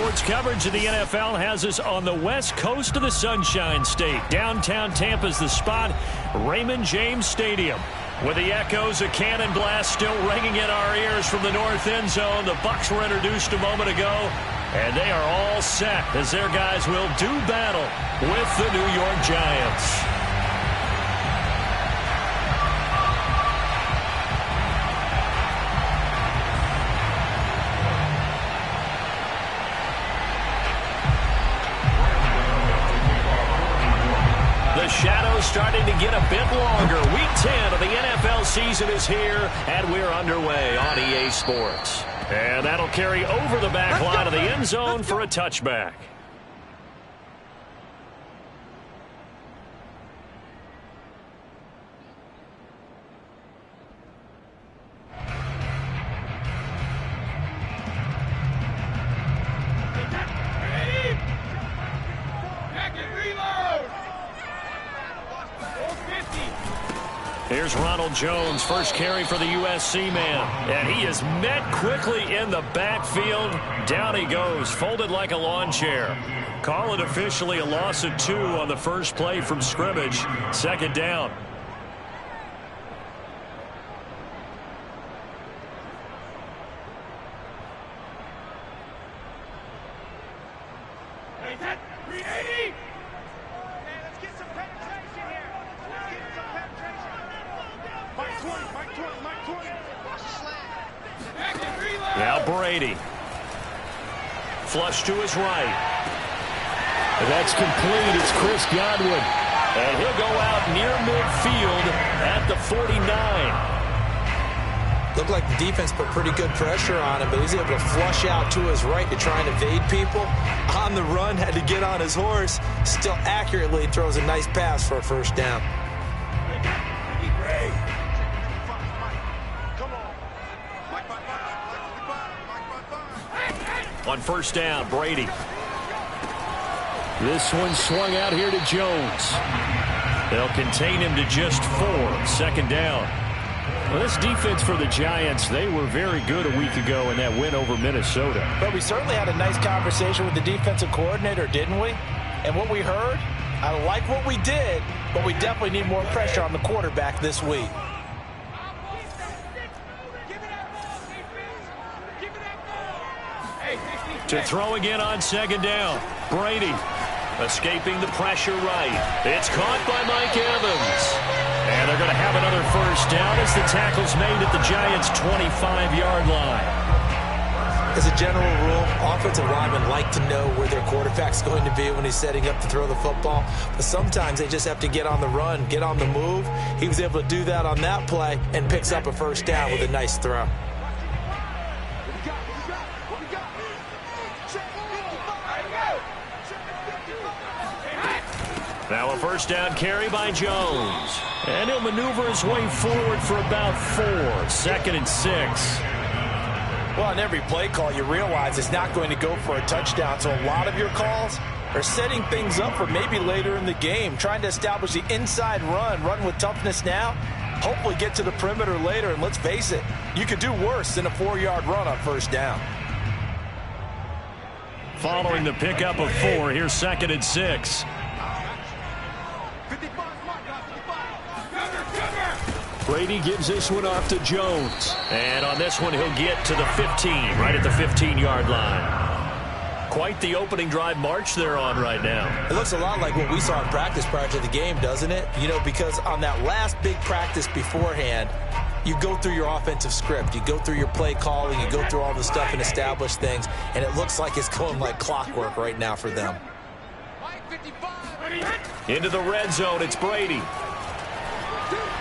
Sports coverage of the NFL has us on the west coast of the Sunshine State. Downtown Tampa's the spot, Raymond James Stadium. With the echoes of cannon blast still ringing in our ears from the north end zone, the Bucs were introduced a moment ago, and they are all set as their guys will do battle with the New York Giants. The shadow's starting to get a bit longer. Week 10 of the NFL season is here, and we're underway on EA Sports. And that'll carry over the back line of the end zone for a touchback. Here's Ronald Jones, first carry for the USC man. And he is met quickly in the backfield. Down he goes, folded like a lawn chair. Call it officially a loss of 2 on the first play from scrimmage. Second down. Now Brady. Flush to his right. That's complete. It's Chris Godwin. And he'll go out near midfield at the 49. Looked like the defense put pretty good pressure on him, but he's able to flush out to his right to try and evade people. On the run, had to get on his horse. Still accurately throws a nice pass for a first down. On first down, Brady. This one swung out here to Jones. They'll contain him to just 4. Second down. Well, this defense for the Giants, they were very good a week ago in that win over Minnesota. But we certainly had a nice conversation with the defensive coordinator, didn't we? And what we heard, I like what we did, but we definitely need more pressure on the quarterback this week. To throw again on second down. Brady escaping the pressure right. It's caught by Mike Evans. And they're going to have another first down as the tackle's made at the Giants' 25-yard line. As a general rule, offensive linemen like to know where their quarterback's going to be when he's setting up to throw the football. But sometimes they just have to get on the run, get on the move. He was able to do that on that play and picks up a first down with a nice throw. Now a first down carry by Jones. And he'll maneuver his way forward for about 4. Second and 6. Well, on every play call, you realize it's not going to go for a touchdown. So a lot of your calls are setting things up for maybe later in the game, trying to establish the inside run with toughness now, hopefully get to the perimeter later. And let's face it, you could do worse than a 4-yard run on first down. Following the pickup of 4, here's second and 6. Brady gives this one off to Jones. And on this one, he'll get to the 15, right at the 15-yard line. Quite the opening drive march they're on right now. It looks a lot like what we saw in practice prior to the game, doesn't it? You know, because on that last big practice beforehand, you go through your offensive script. You go through your play calling. You go through all the stuff and establish things. And it looks like it's going like clockwork right now for them. Into the red zone, it's Brady.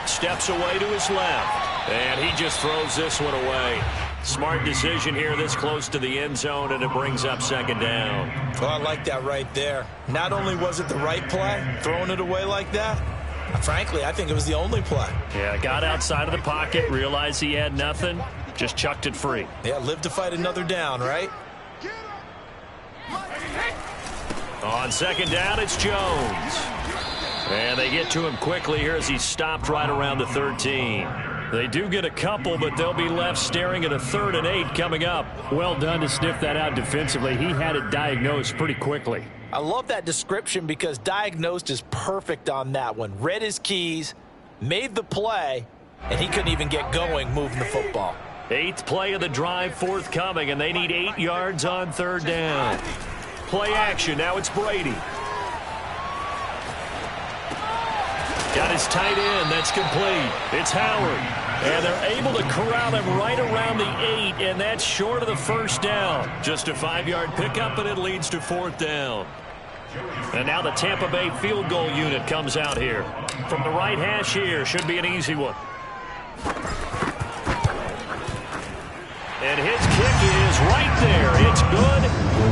Steps away to his left. And he just throws this one away. Smart decision here this close to the end zone, and it brings up second down. Well, I like that right there. Not only was it the right play, throwing it away like that, frankly, I think it was the only play. Yeah, got outside of the pocket, realized he had nothing, just chucked it free. Yeah, live to fight another down, right? On second down, it's Jones. And they get to him quickly here as he stopped right around the 13. They do get a couple, but they'll be left staring at a 3rd and 8 coming up. Well done to sniff that out defensively. He had it diagnosed pretty quickly. I love that description because diagnosed is perfect on that one. Read his keys, made the play, and he couldn't even get going moving the football. 8th play of the drive forthcoming, and they need 8 yards on 3rd down. Play action. Now it's Brady. Got his tight end. That's complete. It's Howard. And they're able to corral him right around the 8, and that's short of the 1st down. Just a 5-yard pickup, and it leads to 4th down. And now the Tampa Bay field goal unit comes out here. From the right hash here, should be an easy one. And his kick is right there. It's good,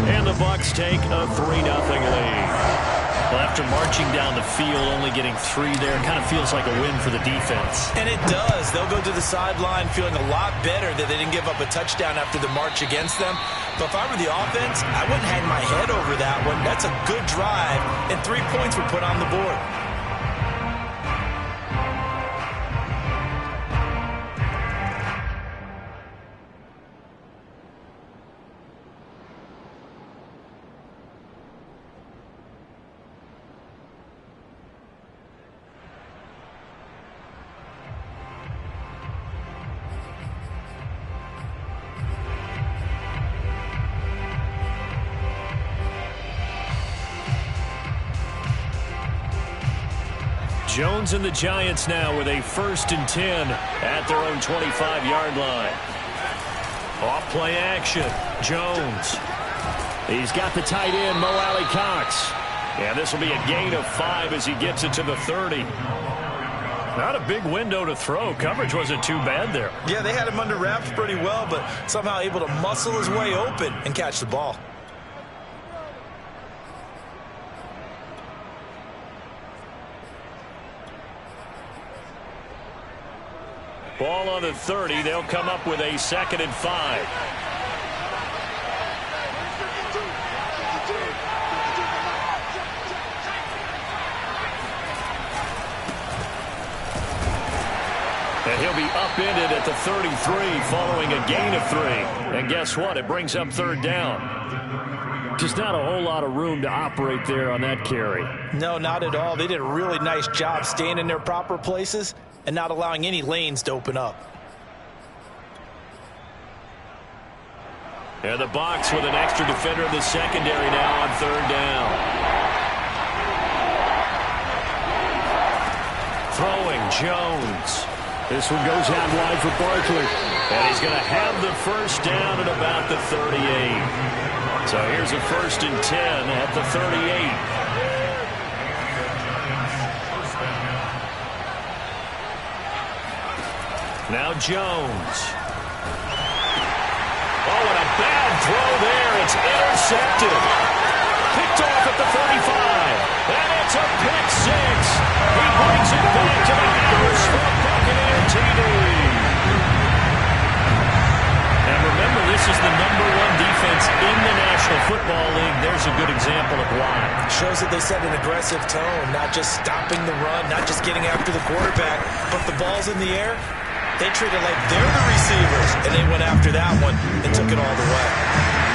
and the Bucs take a 3-0 lead. Well, after marching down the field, only getting 3 there, kind of feels like a win for the defense. And it does. They'll go to the sideline feeling a lot better that they didn't give up a touchdown after the march against them. But if I were the offense, I wouldn't hang my head over that one. That's a good drive, and 3 points were put on the board. Jones and the Giants now with a 1st and 10 at their own 25-yard line. Off play action. Jones. He's got the tight end, Mo Alley-Cox. And this will be a gain of 5 as he gets it to the 30. Not a big window to throw. Coverage wasn't too bad there. Yeah, they had him under wraps pretty well, but somehow able to muscle his way open and catch the ball. Ball on the 30. They'll come up with a 2nd and 5. And he'll be upended at the 33 following a gain of 3. And guess what? It brings up 3rd down. Just not a whole lot of room to operate there on that carry. No, not at all. They did a really nice job staying in their proper places and not allowing any lanes to open up. And the Bucs with an extra defender in the secondary now on 3rd down. Throwing, Jones. This one goes out wide for Barkley. And he's going to have the 1st down at about the 38. So here's a 1st and 10 at the 38. Now Jones. Oh, and a bad throw there. It's intercepted. Picked off at the 35. And it's a pick 6. He brings it back to the house for Buccaneer TD. And remember, this is the #1 defense in the National Football League. There's a good example of why. Shows that they set an aggressive tone, not just stopping the run, not just getting after the quarterback, but the ball's in the air. They treat it like they're the receivers, and they went after that one and took it all the way.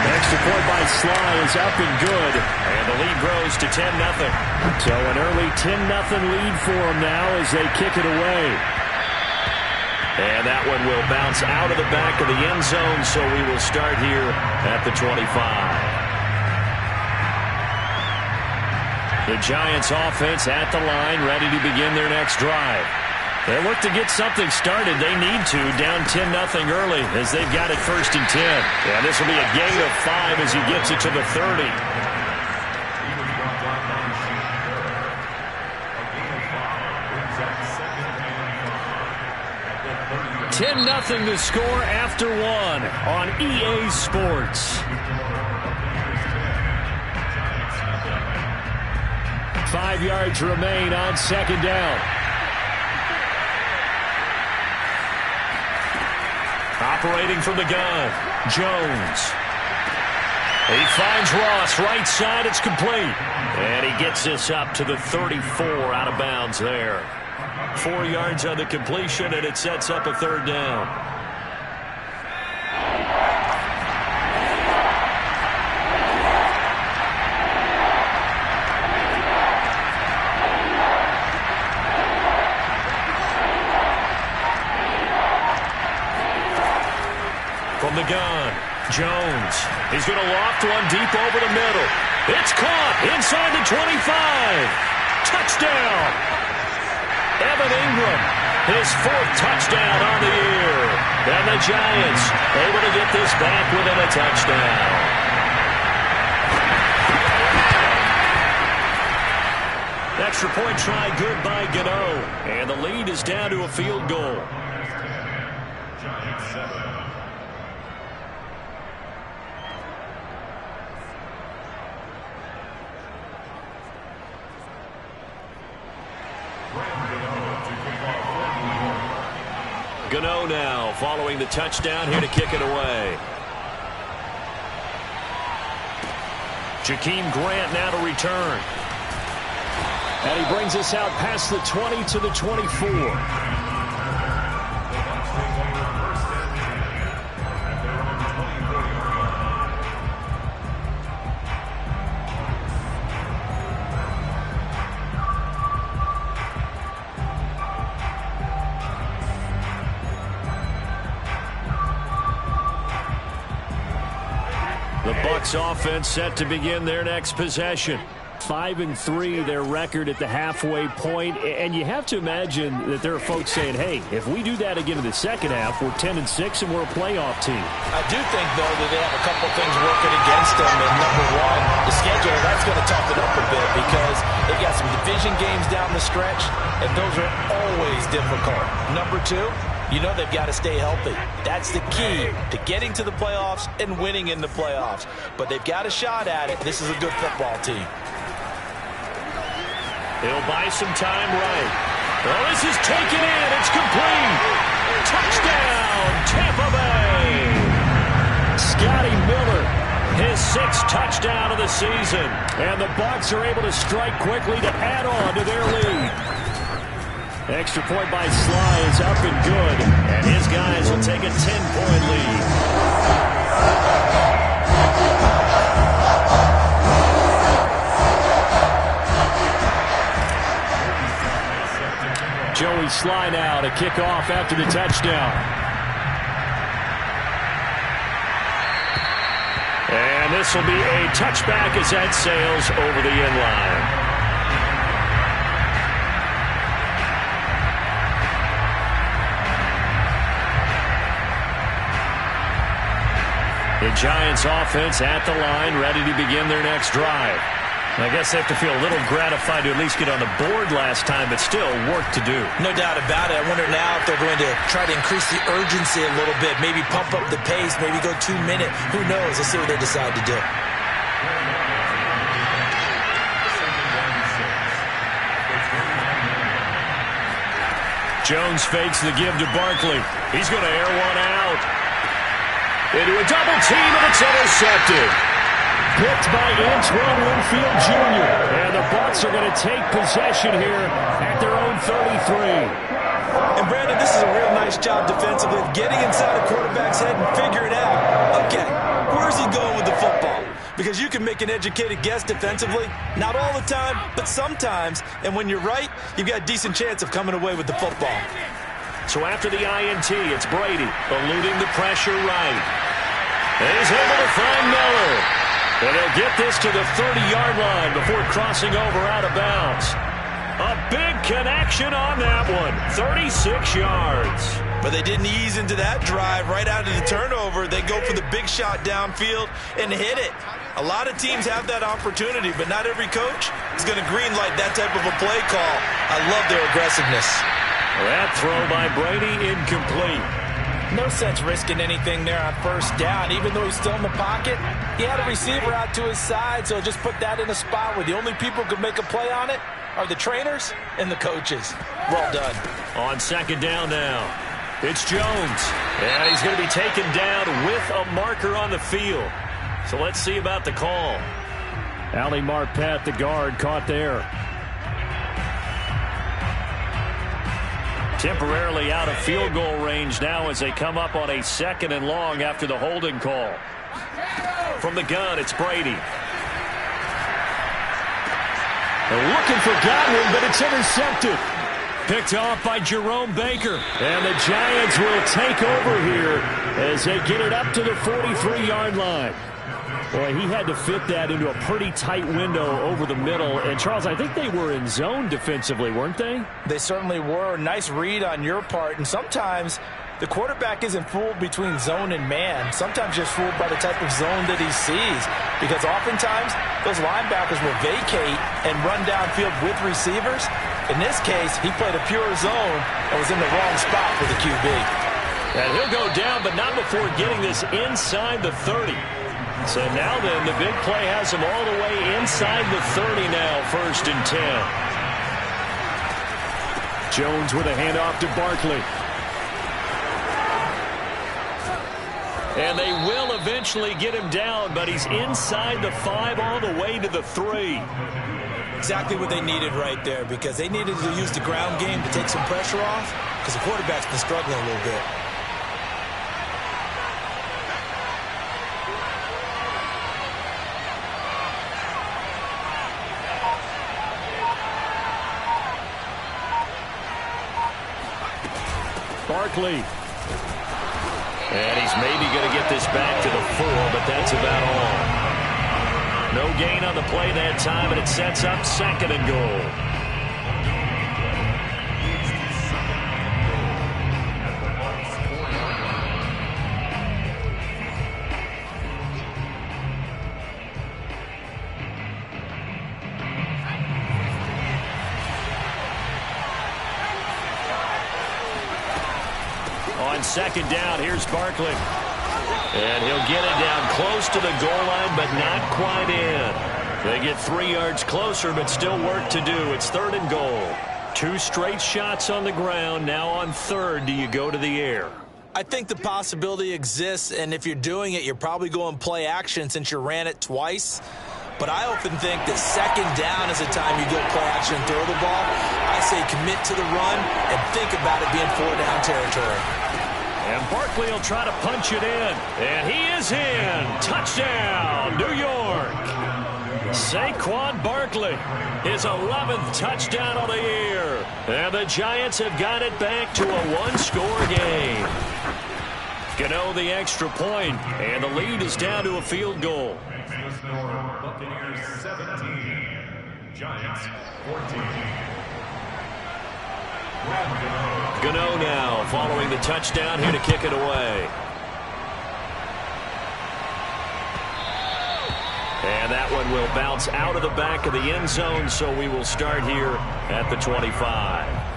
Extra point by Sly is up and good, and the lead grows to 10-0. So an early 10-0 lead for them now as they kick it away. And that one will bounce out of the back of the end zone, so we will start here at the 25. The Giants offense at the line, ready to begin their next drive. They look to get something started. They need to, down 10-0 early as they've got it 1st and 10. Yeah, this will be a gain of 5 as he gets it to the 30. 10-0 the score after 1 on EA Sports. 5 yards remain on 2nd down. Operating from the gun, Jones. He finds Ross, right side, it's complete. And he gets this up to the 34 out of bounds there. 4 yards on the completion, and it sets up a third down. From the gun, Jones. He's going to loft one deep over the middle. It's caught inside the 25. Touchdown. Evan Ingram, his 4th touchdown on the year. And the Giants able to get this back within a touchdown. Extra point try good by Gano. And the lead is down to a field goal. Gano now following the touchdown here to kick it away. Jakeem Grant now to return. And he brings us out past the 20 to the 24. The Bucs offense set to begin their next possession. 5-3 their record at the halfway point, and you have to imagine that there are folks saying, hey, if we do that again in the second half, we're 10-6 and we're a playoff team. I do think, though, that they have a couple things working against them. And number one, the schedule, that's going to toughen up a bit because they've got some division games down the stretch, and those are always difficult. Number two, you know they've got to stay healthy. That's the key to getting to the playoffs and winning in the playoffs. But they've got a shot at it. This is a good football team. He'll buy some time right. Well, this is taken in. It's complete. Touchdown, Tampa Bay. Scotty Miller, his 6th touchdown of the season. And the Bucs are able to strike quickly to add on to their lead. Extra point by Sly is up and good. And his guys will take a 10-point lead. Joey Sly now to kick off after the touchdown. And this will be a touchback as that sails over the end line. The Giants offense at the line, ready to begin their next drive. I guess they have to feel a little gratified to at least get on the board last time, but still work to do. No doubt about it. I wonder now if they're going to try to increase the urgency a little bit, maybe pump up the pace, maybe go 2 minutes. Who knows? Let's see what they decide to do. Jones fakes the give to Barkley. He's going to air one out. Into a double team, and it's intercepted. Picked by Antoine Winfield Jr. And the Bucs are going to take possession here at their own 33. And Brandon, this is a real nice job defensively of getting inside a quarterback's head and figuring out, okay, where's he going with the football? Because you can make an educated guess defensively. Not all the time, but sometimes. And when you're right, you've got a decent chance of coming away with the football. So after the INT, it's Brady eluding the pressure right. And he's able to find Miller. And he'll get this to the 30-yard line before crossing over out of bounds. A big connection on that one. 36 yards. But they didn't ease into that drive right out of the turnover. They go for the big shot downfield and hit it. A lot of teams have that opportunity, but not every coach is going to greenlight that type of a play call. I love their aggressiveness. That throw by Brady incomplete. No sense risking anything there on first down. Even though he's still in the pocket, he had a receiver out to his side, so just put that in a spot where the only people who can make a play on it are the trainers and the coaches. Well done. On second down now, it's Jones. And he's going to be taken down with a marker on the field. So let's see about the call. Ali Marpet, the guard, caught there. Temporarily out of field goal range now as they come up on a 2nd and long after the holding call. From the gun, it's Brady. They're looking for Godwin, but it's intercepted. Picked off by Jerome Baker. And the Giants will take over here as they get it up to the 43-yard line. Boy, he had to fit that into a pretty tight window over the middle. And, Charles, I think they were in zone defensively, weren't they? They certainly were. Nice read on your part. And sometimes the quarterback isn't fooled between zone and man. Sometimes just fooled by the type of zone that he sees. Because oftentimes those linebackers will vacate and run downfield with receivers. In this case, he played a pure zone and was in the wrong spot for the QB. And he'll go down, but not before getting this inside the 30. So now then, the big play has him all the way inside the 30 now, 1st and 10. Jones with a handoff to Barkley. And they will eventually get him down, but he's inside the 5 all the way to the 3. Exactly what they needed right there, because they needed to use the ground game to take some pressure off, because the quarterback's been struggling a little bit. Barkley. And he's maybe going to get this back to the 4, but that's about all. No gain on the play that time, and it sets up 2nd and goal. On 2nd down, here's Barkley. And he'll get it down close to the goal line, but not quite in. They get 3 yards closer, but still work to do. It's 3rd and goal. 2 straight shots on the ground. Now on 3rd, do you go to the air? I think the possibility exists, and if you're doing it, you're probably going play action since you ran it twice. But I often think that 2nd down is the time you go play action and throw the ball. I say commit to the run and think about it being 4-down territory. And Barkley will try to punch it in. And he is in. Touchdown, New York. Saquon Barkley, his 11th touchdown on the year. And the Giants have got it back to a 1-score game. Gano the extra point, and the lead is down to a field goal. Buccaneers 17, Giants 14. Gano now following the touchdown here to kick it away. And that one will bounce out of the back of the end zone, so we will start here at the 25.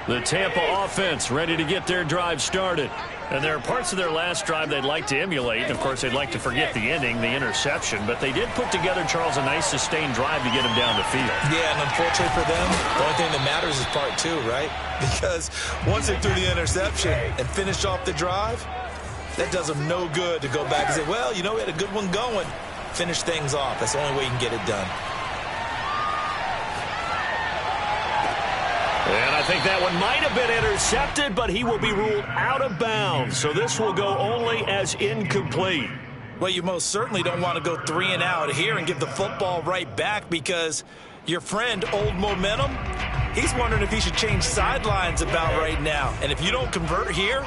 The Tampa offense ready to get their drive started. And there are parts of their last drive they'd like to emulate. And, of course, they'd like to forget the ending, the interception. But they did put together, Charles, a nice sustained drive to get them down the field. Yeah, and unfortunately for them, the only thing that matters is part 2, right? Because once they threw the interception and finished off the drive, that does them no good to go back and say, well, you know, we had a good one going. Finish things off. That's the only way you can get it done. And I think that one might have been intercepted, but he will be ruled out of bounds. So this will go only as incomplete. Well, you most certainly don't want to go 3 and out here and give the football right back, because your friend, Old Momentum, he's wondering if he should change sidelines about right now. And if you don't convert here,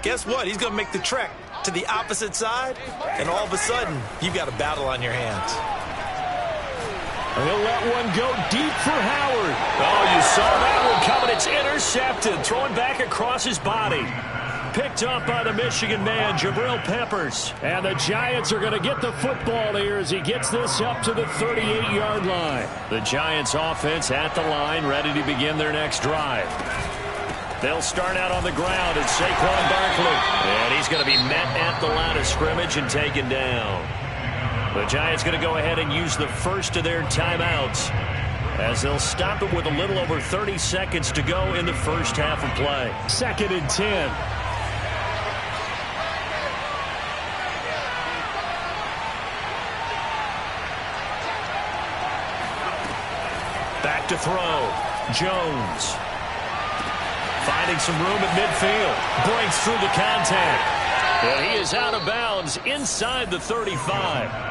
guess what? He's going to make the trek to the opposite side, and all of a sudden, you've got a battle on your hands. He'll let one go deep for Howard. Oh, you saw that one coming. It's intercepted. Throwing back across his body. Picked up by the Michigan man, Jabril Peppers. And the Giants are going to get the football here as he gets this up to the 38-yard line. The Giants offense at the line, ready to begin their next drive. They'll start out on the ground. It's Saquon Barkley. And he's going to be met at the line of scrimmage and taken down. The Giants going to go ahead and use the first of their timeouts. as they'll stop it with a little over 30 seconds to go in the first half of play. 2nd and 10. Back to throw. Jones. Finding some room at midfield. Breaks through the contact. And he is out of bounds inside the 35.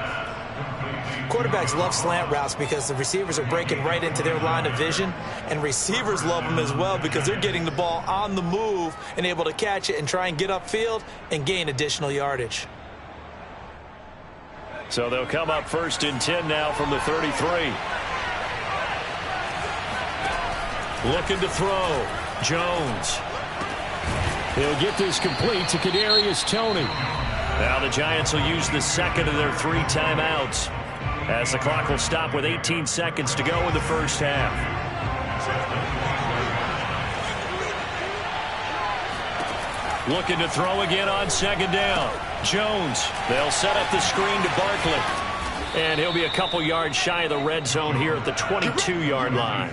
Quarterbacks love slant routes because the receivers are breaking right into their line of vision, and receivers love them as well because they're getting the ball on the move and able to catch it and try and get upfield and gain additional yardage. So they'll come up 1st and 10 now from the 33. Looking to throw. Jones. He'll get this complete to Kadarius Toney. Now the Giants will use the second of their 3 timeouts, as the clock will stop with 18 seconds to go in the first half. Looking to throw again on 2nd down. Jones. They'll set up the screen to Barkley. And he'll be a couple yards shy of the red zone here at the 22-yard line.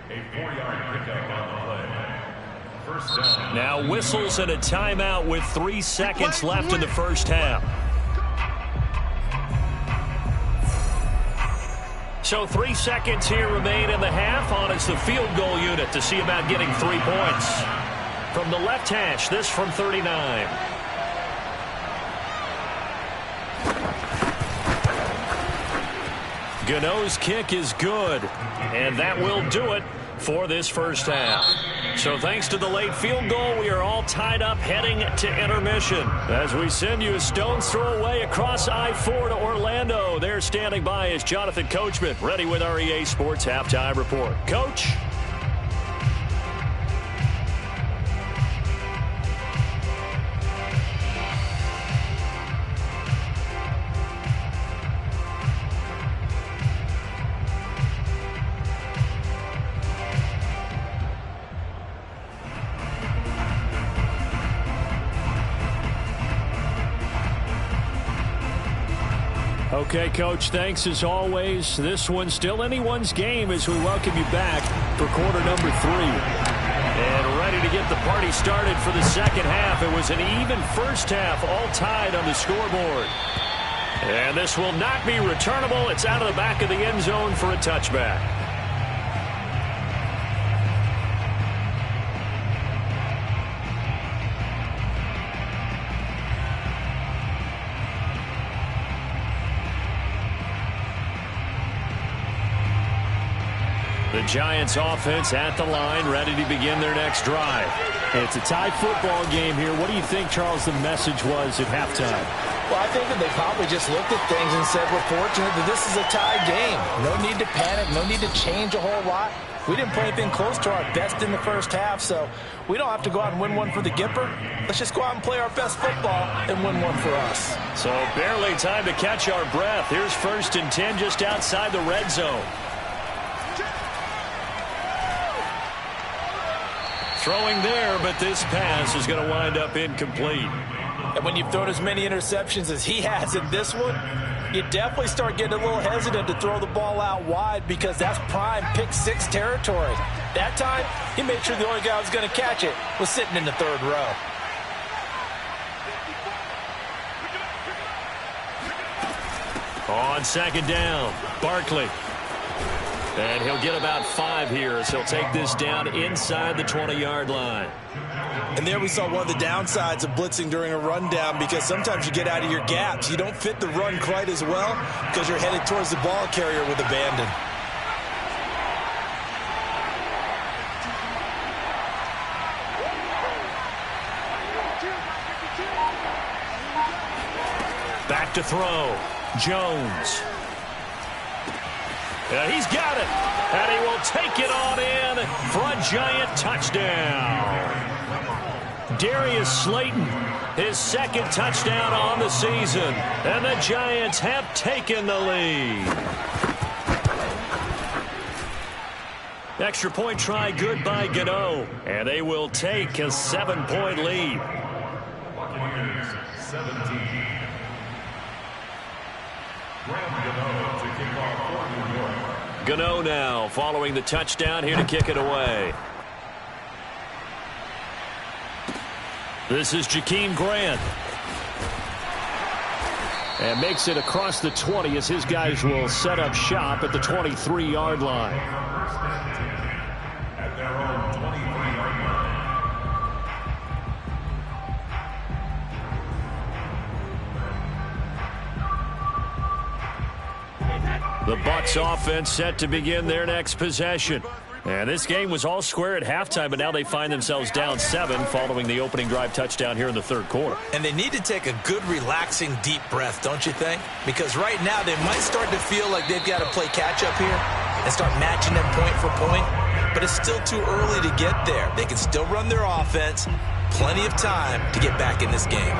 A 4-yard pickup on the play. First down. Now whistles and a timeout with 3 seconds left in the first half. So 3 seconds here remain in the half. On it's the field goal unit to see about getting 3 points. From the left hash, this from 39. Gano's kick is good, and that will do it for this first half. So thanks to the late field goal, we are all tied up heading to intermission. As we send you a stone's throw away across I-4 to Orlando. There standing by is Jonathan Coachman, ready with our EA Sports Halftime Report. Coach? Okay, Coach, thanks as always. This one's still anyone's game as we welcome you back for quarter number 3. And ready to get the party started for the second half. It was an even first half, all tied on the scoreboard. And this will not be returnable. It's out of the back of the end zone for a touchback. The Giants offense at the line, ready to begin their next drive. It's a tie football game here. What do you think, Charles, the message was at halftime? Well, I think that they probably just looked at things and said, we're fortunate that this is a tie game. No need to panic, no need to change a whole lot. We didn't play anything close to our best in the first half, so we don't have to go out and win one for the Gipper. Let's just go out and play our best football and win one for us. So barely time to catch our breath. Here's 1st and 10 just outside the red zone. Throwing there, but this pass is going to wind up incomplete. And when you've thrown as many interceptions as he has in this one, you definitely start getting a little hesitant to throw the ball out wide because that's prime pick-6 territory. That time, he made sure the only guy who was going to catch it was sitting in the 3rd row. On 2nd down, Barkley. And he'll get about 5 here as he'll take this down inside the 20-yard line. And there we saw one of the downsides of blitzing during a rundown because sometimes you get out of your gaps. You don't fit the run quite as well because you're headed towards the ball carrier with abandon. Back to throw. Jones. And he's got it. And he will take it on in for a Giant touchdown. Darius Slayton, his 2nd touchdown on the season. And the Giants have taken the lead. Extra point try good by Gano. And they will take a 7-point lead. Buccaneers 17. Graham Gano to kick off for New York. Gano now following the touchdown here to kick it away. This is Jakeem Grant. And makes it across the 20 as his guys will set up shop at the 23-yard line. At their own 23-yard line. The Bucs offense set to begin their next possession. And this game was all square at halftime, but now they find themselves down 7 following the opening drive touchdown here in the third quarter. And they need to take a good, relaxing, deep breath, don't you think? Because right now they might start to feel like they've got to play catch-up here and start matching them point for point. But it's still too early to get there. They can still run their offense. Plenty of time to get back in this game.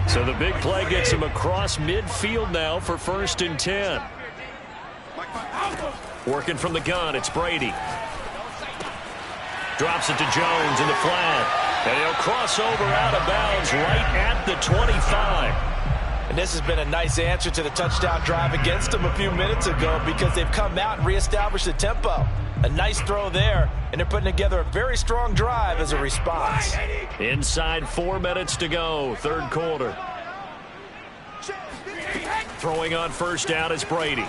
So the big play gets him across midfield now for 1st and 10. Working from the gun, it's Brady. Drops it to Jones in the flat. And he'll cross over out of bounds right at the 25. And this has been a nice answer to the touchdown drive against them a few minutes ago because they've come out and reestablished the tempo. A nice throw there, and they're putting together a very strong drive as a response. Inside 4 minutes to go, third quarter. Throwing on first down is Brady.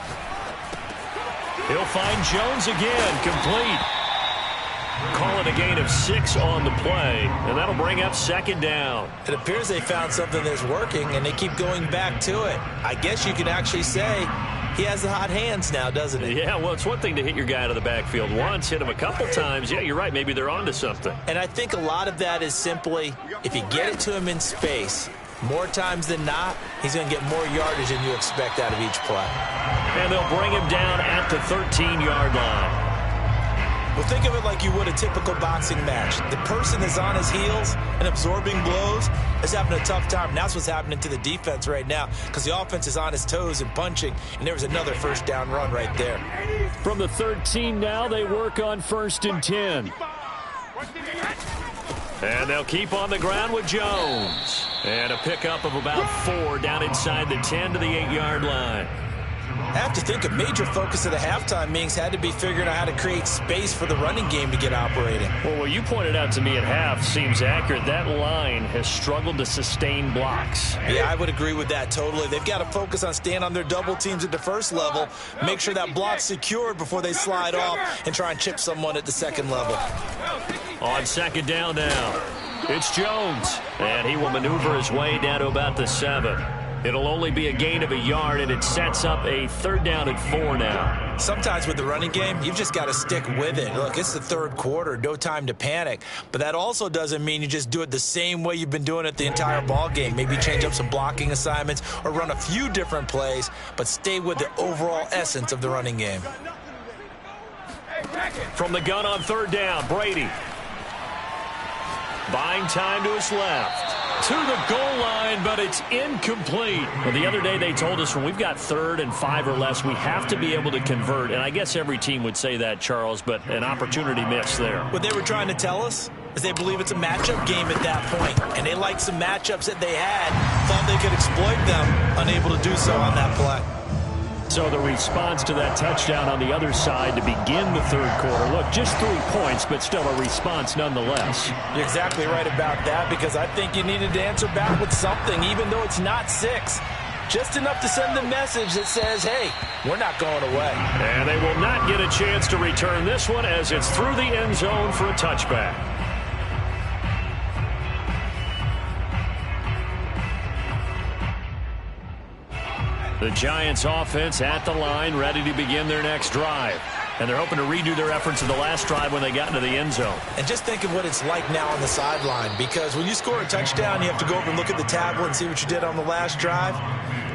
He'll find Jones again, complete. Call it a gain of 6 on the play, and that'll bring up 2nd down. It appears they found something that's working, and they keep going back to it. I guess you could actually say he has the hot hands now, doesn't he? Yeah, well, it's one thing to hit your guy out of the backfield once, hit him a couple times. Yeah, you're right. Maybe they're onto something. And I think a lot of that is simply if you get it to him in space, more times than not, he's going to get more yardage than you expect out of each play. And they'll bring him down at the 13-yard line. Well, think of it like you would a typical boxing match. The person is on his heels and absorbing blows is having a tough time. And that's what's happening to the defense right now because the offense is on his toes and punching, and there was another first down run right there. From the 13 now, they work on 1st and 10. And they'll keep on the ground with Jones. And a pickup of about 4 down inside the 10 to the 8-yard line. I have to think a major focus of the halftime meetings had to be figuring out how to create space for the running game to get operating. Well, what you pointed out to me at half seems accurate. That line has struggled to sustain blocks. Yeah, I would agree with that totally. They've got to focus on staying on their double teams at the first level, make sure that block's secured before they slide off and try and chip someone at the second level. On 2nd down now, it's Jones, and he will maneuver his way down to about the 7. It'll only be a gain of a yard, and it sets up a 3rd down and 4 now. Sometimes with the running game, you've just got to stick with it. Look, it's the third quarter, no time to panic. But that also doesn't mean you just do it the same way you've been doing it the entire ball game. Maybe change up some blocking assignments or run a few different plays, but stay with the overall essence of the running game. From the gun on 3rd down, Brady. Buying time to his left. To the goal line, but it's incomplete. Well, the other day they told us when we've got 3rd and 5 or less, we have to be able to convert. And I guess every team would say that, Charles, but an opportunity missed there. What they were trying to tell us is they believe it's a matchup game at that point. And they liked some matchups that they had, thought they could exploit them, unable to do so on that play. So the response to that touchdown on the other side to begin the third quarter. Look, just 3 points, but still a response nonetheless. You're exactly right about that because I think you needed to answer back with something, even though it's not 6. Just enough to send the message that says, hey, we're not going away. And they will not get a chance to return this one as it's through the end zone for a touchback. The Giants offense at the line, ready to begin their next drive. And they're hoping to redo their efforts in the last drive when they got into the end zone. And just think of what it's like now on the sideline, because when you score a touchdown, you have to go over and look at the tablet and see what you did on the last drive.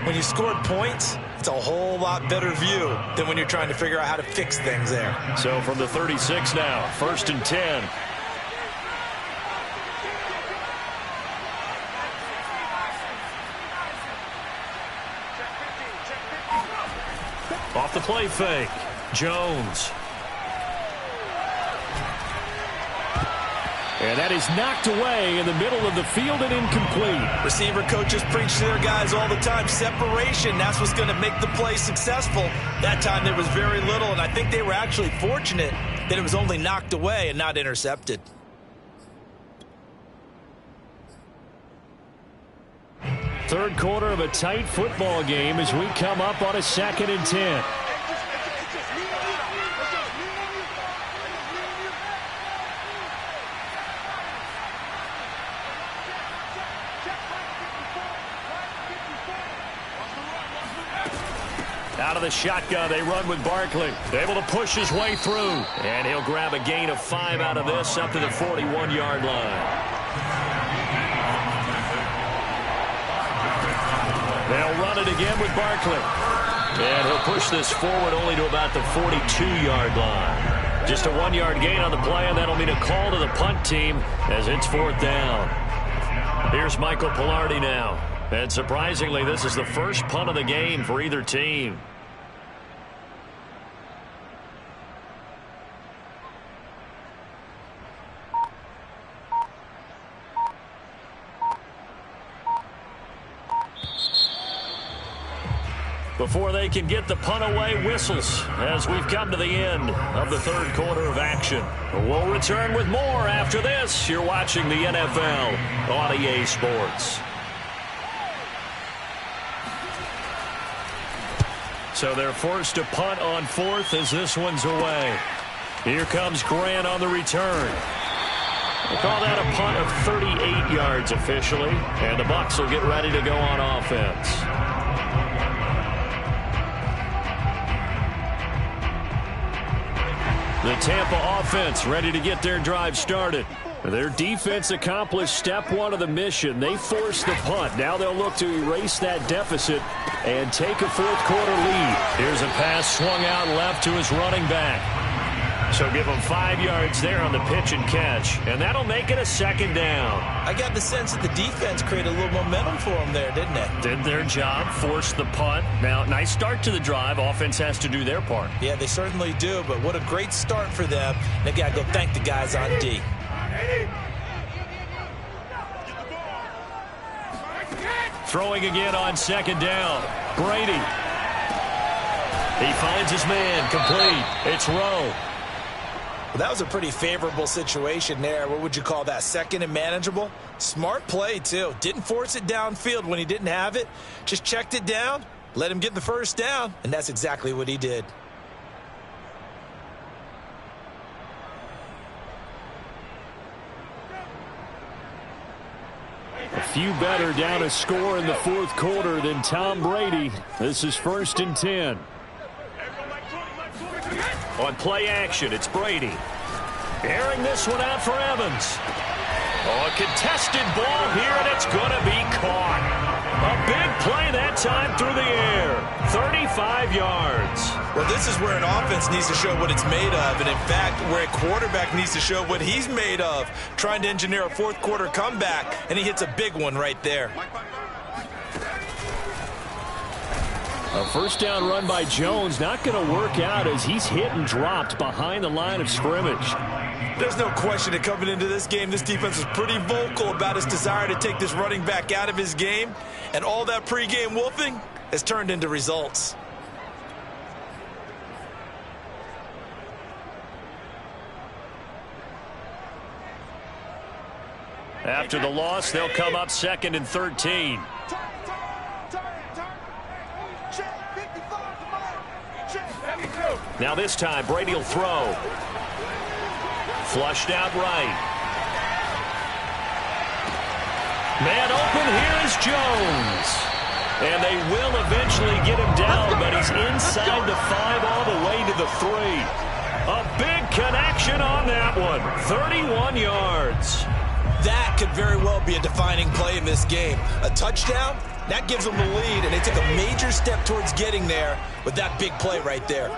When you scored points, it's a whole lot better view than when you're trying to figure out how to fix things there. So from the 36 now, 1st and 10. Off the play fake, Jones. And that is knocked away in the middle of the field and incomplete. Receiver coaches preach to their guys all the time. Separation, that's what's going to make the play successful. That time there was very little, and I think they were actually fortunate that it was only knocked away and not intercepted. Third quarter of a tight football game as we come up on a 2nd and 10. Out of the shotgun, they run with Barkley. Able to push his way through. And he'll grab a gain of 5 out of this up to the 41-yard line. They'll run it again with Barkley. And he'll push this forward only to about the 42-yard line. Just a 1-yard gain on the play, and that'll mean a call to the punt team as it's 4th down. Here's Michael Palardy now. And surprisingly, this is the first punt of the game for either team. Before they can get the punt away, whistles as we've come to the end of the third quarter of action. We'll return with more after this. You're watching the NFL on EA Sports. So they're forced to punt on 4th as this one's away. Here comes Grant on the return. We'll call that a punt of 38 yards officially, and the Bucs will get ready to go on offense. The Tampa offense ready to get their drive started. Their defense accomplished step 1 of the mission. They forced the punt. Now they'll look to erase that deficit and take a 4th quarter lead. Here's a pass swung out left to his running back. So give them 5 yards there on the pitch and catch, and that'll make it a 2nd down. I got the sense that the defense created a little momentum for them there, didn't they? Did their job, forced the punt. Now, nice start to the drive. Offense has to do their part. Yeah, they certainly do, but what a great start for them. They got to go thank the guys on D. Throwing again on 2nd down. Brady. He finds his man. Complete. It's Rowe. Well, that was a pretty favorable situation there. What would you call that? 2nd and manageable? Smart play, too. Didn't force it downfield when he didn't have it. Just checked it down, let him get the 1st down, and that's exactly what he did. A few better down a score in the 4th quarter than Tom Brady. This is 1st and 10. On play action, it's Brady. Airing this one out for Evans. Oh, a contested ball here, and it's going to be caught. A big play that time through the air. 35 yards. Well, this is where an offense needs to show what it's made of, and in fact, where a quarterback needs to show what he's made of, trying to engineer a 4th quarter comeback, and he hits a big one right there. A 1st down run by Jones not going to work out as he's hit and dropped behind the line of scrimmage. There's no question that coming into this game, this defense was pretty vocal about its desire to take this running back out of his game, and all that pregame wolfing has turned into results. After the loss, they'll come up 2nd and 13. Now this time, Brady will throw. Flushed out right. Man open, here is Jones. And they will eventually get him down, but he's inside the 5 all the way to the 3. A big connection on that one. 31 yards. That could very well be a defining play in this game. A touchdown, that gives them the lead, and they took a major step towards getting there with that big play right there.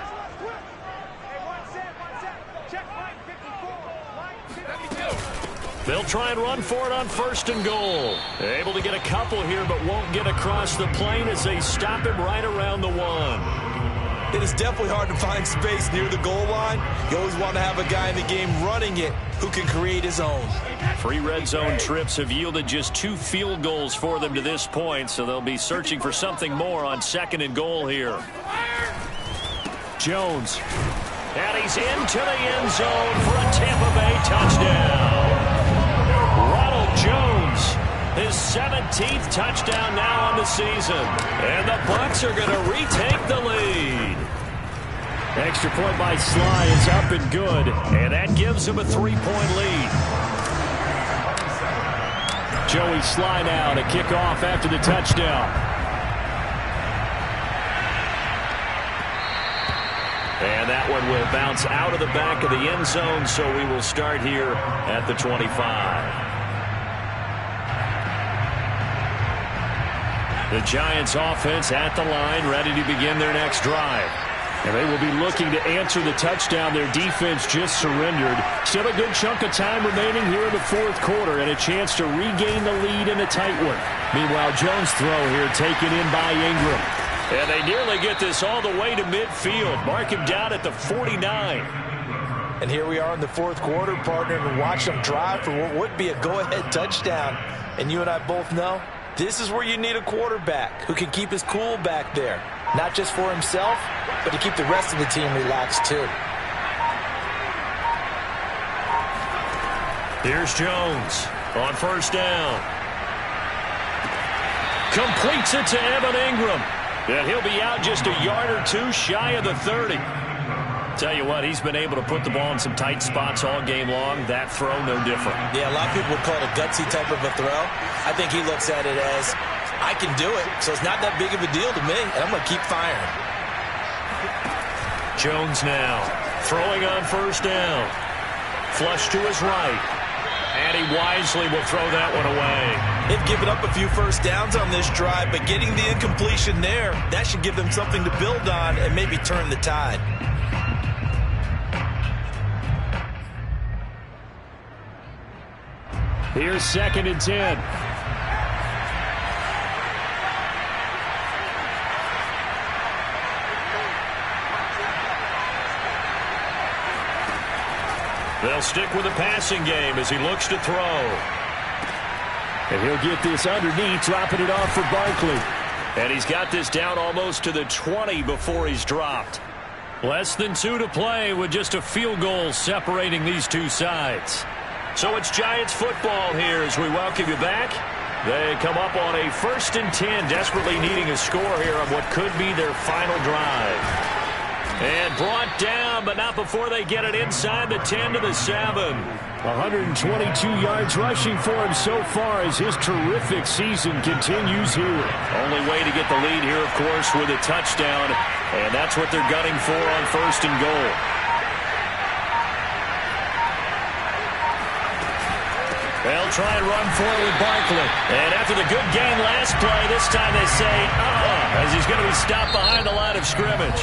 They'll try and run for it on 1st and goal. Able to get a couple here, but won't get across the plane as they stop him right around the 1. It is definitely hard to find space near the goal line. You always want to have a guy in the game running it who can create his own. 3 red zone trips have yielded just 2 field goals for them to this point, so they'll be searching for something more on 2nd and goal here. Jones. And he's into the end zone for a Tampa Bay touchdown. Ronald Jones, his 17th touchdown now on the season. And the Bucs are going to retake the lead. Extra point by Sly is up and good, and that gives him a 3-point lead. Joey Sly now to kick off after the touchdown. And that one will bounce out of the back of the end zone, so we will start here at the 25. The Giants offense at the line, ready to begin their next drive. And they will be looking to answer the touchdown their defense just surrendered. Still a good chunk of time remaining here in the 4th quarter and a chance to regain the lead in a tight one. Meanwhile, Jones' throw here taken in by Ingram. And they nearly get this all the way to midfield. Mark him down at the 49. And here we are in the 4th quarter, partner, and watch them drive for what would be a go-ahead touchdown. And you and I both know this is where you need a quarterback who can keep his cool back there. Not just for himself, but to keep the rest of the team relaxed too. Here's Jones on 1st down. Completes it to Evan Ingram. And he'll be out just a yard or 2 shy of the 30. Tell you what, he's been able to put the ball in some tight spots all game long. That throw, no different. Yeah, a lot of people would call it a gutsy type of a throw. I think he looks at it as, I can do it, so it's not that big of a deal to me, and I'm going to keep firing. Jones now throwing on 1st down. Flush to his right. And he wisely will throw that one away. They've given up a few first downs on this drive, but getting the incompletion there, that should give them something to build on and maybe turn the tide. Here's 2nd and 10. They'll stick with the passing game as he looks to throw. And he'll get this underneath, dropping it off for Barkley. And he's got this down almost to the 20 before he's dropped. Less than 2 to play with just a field goal separating these two sides. So it's Giants football here as we welcome you back. They come up on a 1st and 10, desperately needing a score here on what could be their final drive. And brought down, but not before they get it inside the 10 to the 7. 122 yards rushing for him so far as his terrific season continues here. Only way to get the lead here, of course, with a touchdown. And that's what they're gunning for on 1st and goal. They'll try and run for it with Barkley. And after the good gain last play, this time they say, as he's going to be stopped behind the line of scrimmage.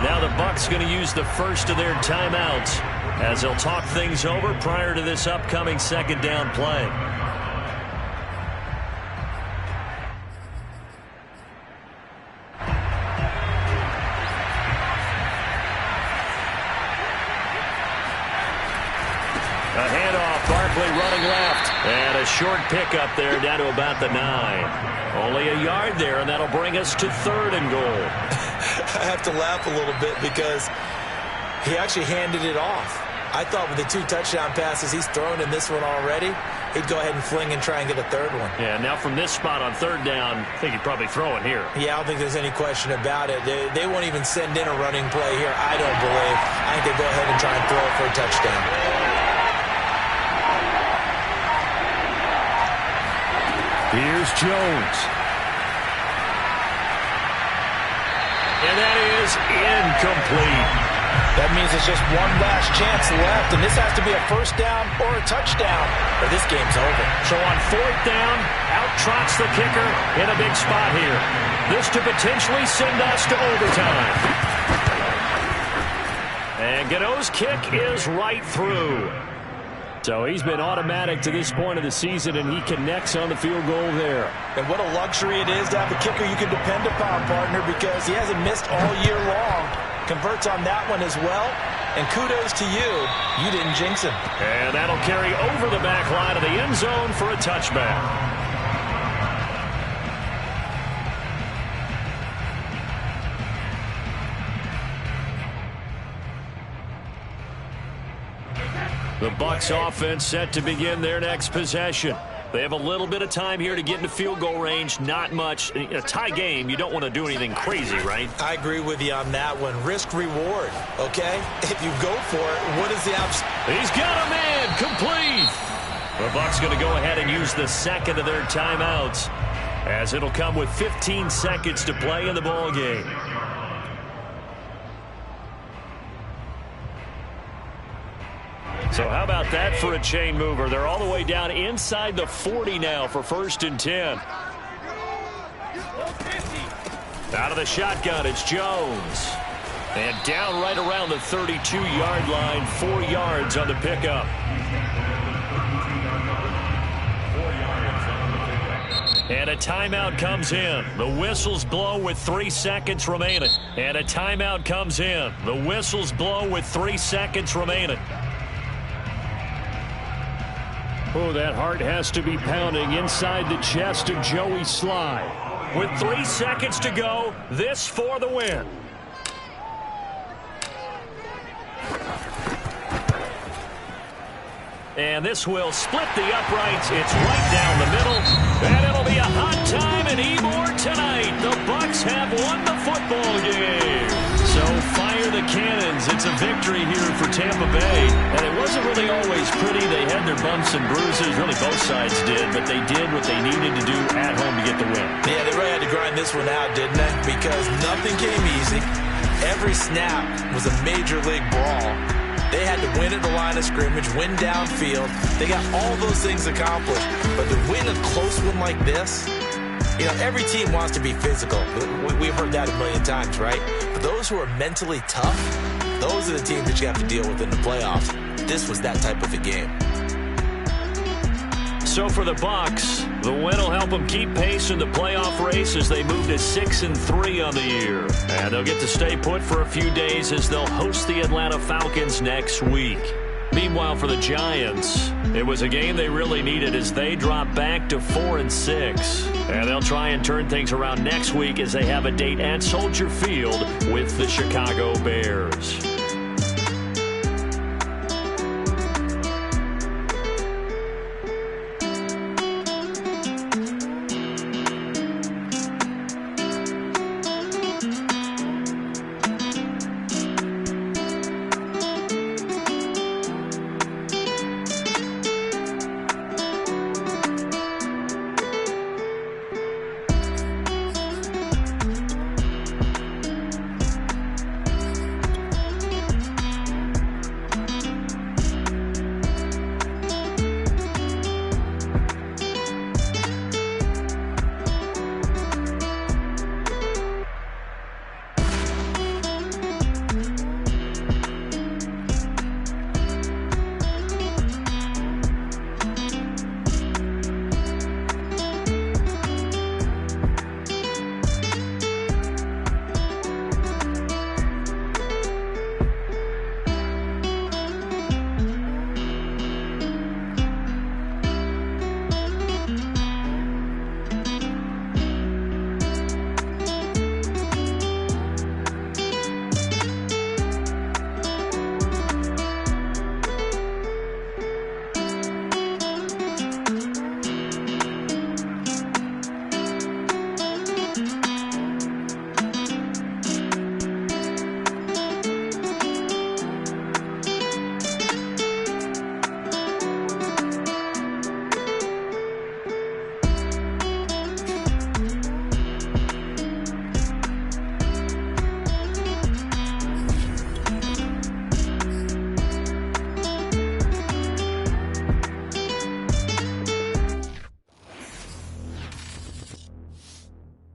Now the Bucs going to use the first of their timeouts as they'll talk things over prior to this upcoming 2nd down play. A handoff, Barkley running left. And a short pickup there down to about the 9. Only a yard there, and that'll bring us to 3rd and goal. I have to laugh a little bit because he actually handed it off. I thought with the 2 touchdown passes he's thrown in this one already, he'd go ahead and fling and try and get a 3rd one. Yeah, now from this spot on 3rd down, I think he'd probably throw it here. Yeah, I don't think there's any question about it. They won't even send in a running play here, I don't believe. I think they go ahead and try and throw it for a touchdown. Here's Jones. And that is incomplete. That means it's just one last chance left, and this has to be a 1st down or a touchdown, or this game's over. So on 4th down, out trots the kicker in a big spot here. This to potentially send us to overtime. And Gano's kick is right through. So he's been automatic to this point of the season, and he connects on the field goal there. And what a luxury it is to have a kicker you can depend upon, partner, because he hasn't missed all year long. Converts on that one as well. And kudos to you. You didn't jinx him. And that'll carry over the back line of the end zone for a touchback. The Bucs offense set to begin their next possession. They have a little bit of time here to get into field goal range. Not much. In a tie game, you don't want to do anything crazy, right? I agree with you on that one. Risk reward, okay? If you go for it, what is the option? He's got a man complete. The Bucs going to go ahead and use the second of their timeouts, as it'll come with 15 seconds to play in the ball game. So how about that for a chain mover? They're all the way down inside the 40 now for 1st and 10. Out of the shotgun, it's Jones. And down right around the 32-yard line, 4 yards on the pickup. And a timeout comes in. The whistles blow with 3 seconds remaining. And a timeout comes in. The whistles blow with 3 seconds remaining. Oh, that heart has to be pounding inside the chest of Joey Slye. With 3 seconds to go, this for the win. And this will split the uprights. It's right down the middle. And it'll be a hot time in Ybor tonight. The Bucs have won the football game. So fire the cannons. It's a victory here for Tampa Bay. And it wasn't really always pretty. They had their bumps and bruises. Really both sides did. But they did what they needed to do at home to get the win. Yeah, they really had to grind this one out, didn't they? Because nothing came easy. Every snap was a major league brawl. They had to win at the line of scrimmage, win downfield. They got all those things accomplished. But to win a close one like this, you know, every team wants to be physical. We've heard that a million times, right? But those who are mentally tough, those are the teams that you have to deal with in the playoffs. This was that type of a game. So for the Bucs, the win will help them keep pace in the playoff race as they move to 6-3 on the year. And they'll get to stay put for a few days as they'll host the Atlanta Falcons next week. Meanwhile, for the Giants, it was a game they really needed as they drop back to 4-6. And they'll try and turn things around next week as they have a date at Soldier Field with the Chicago Bears.